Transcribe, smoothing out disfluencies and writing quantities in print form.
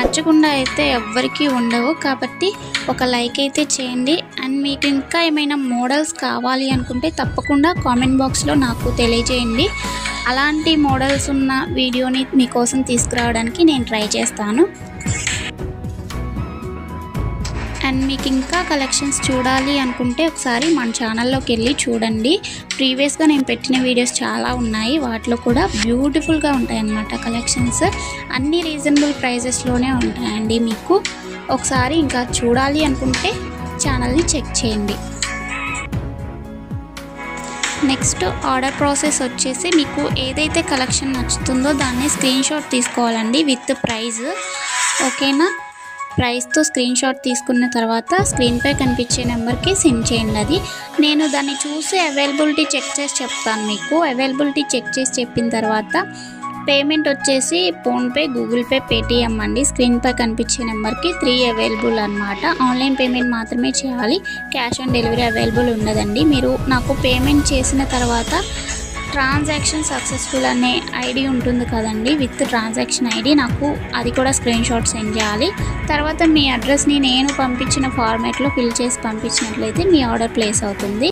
నచ్చకుండా అయితే ఎవ్వరికీ ఉండవు. కాబట్టి ఒక లైక్ అయితే చేయండి. అండ్ మీకు ఇంకా ఏమైనా మోడల్స్ కావాలి అనుకుంటే తప్పకుండా కామెంట్ బాక్స్లో నాకు తెలియజేయండి. అలాంటి మోడల్స్ ఉన్న వీడియోని మీకోసం తీసుకురావడానికి నేను ట్రై చేస్తాను. అండ్ మీకు ఇంకా కలెక్షన్స్ చూడాలి అనుకుంటే ఒకసారి మన ఛానల్లోకి వెళ్ళి చూడండి. ప్రీవియస్గా నేను పెట్టిన వీడియోస్ చాలా ఉన్నాయి. వాటిలో కూడా బ్యూటిఫుల్గా ఉంటాయన్నమాట కలెక్షన్స్. అన్ని రీజనబుల్ ప్రైజెస్లోనే ఉంటాయండి. మీకు ఒకసారి ఇంకా చూడాలి అనుకుంటే ఛానల్ని చెక్ చేయండి. నెక్స్ట్ ఆర్డర్ ప్రాసెస్ వచ్చేసి మీకు ఏదైతే కలెక్షన్ నచ్చుతుందో దాన్ని స్క్రీన్ షాట్ తీసుకోవాలండి విత్ ప్రైజ్. ఓకేనా? ప్రైస్తో స్క్రీన్ షాట్ తీసుకున్న తర్వాత స్క్రీన్పై కనిపించే నెంబర్కి సెండ్ చేయండి. అది నేను దాన్ని చూసి అవైలబిలిటీ చెక్ చేసి చెప్తాను. మీకు అవైలబిలిటీ చెక్ చేసి చెప్పిన తర్వాత పేమెంట్ వచ్చేసి ఫోన్పే, గూగుల్ పే, పేటిఎం అండి. స్క్రీన్పై కనిపించే నెంబర్కి 3 అవైలబుల్ అన్నమాట. ఆన్లైన్ పేమెంట్ మాత్రమే చేయాలి. క్యాష్ ఆన్ డెలివరీ అవైలబుల్ ఉండదండి. మీరు నాకు పేమెంట్ చేసిన తర్వాత ట్రాన్సాక్షన్ సక్సెస్ఫుల్ అనే ఐడి ఉంటుంది కదండి, విత్ ట్రాన్సాక్షన్ ఐడి, నాకు అది కూడా స్క్రీన్ షాట్ సెండ్ చేయాలి. తర్వాత మీ అడ్రస్ని నేను పంపించిన ఫార్మాట్లో ఫిల్ చేసి పంపించినట్లయితే మీ ఆర్డర్ ప్లేస్ అవుతుంది.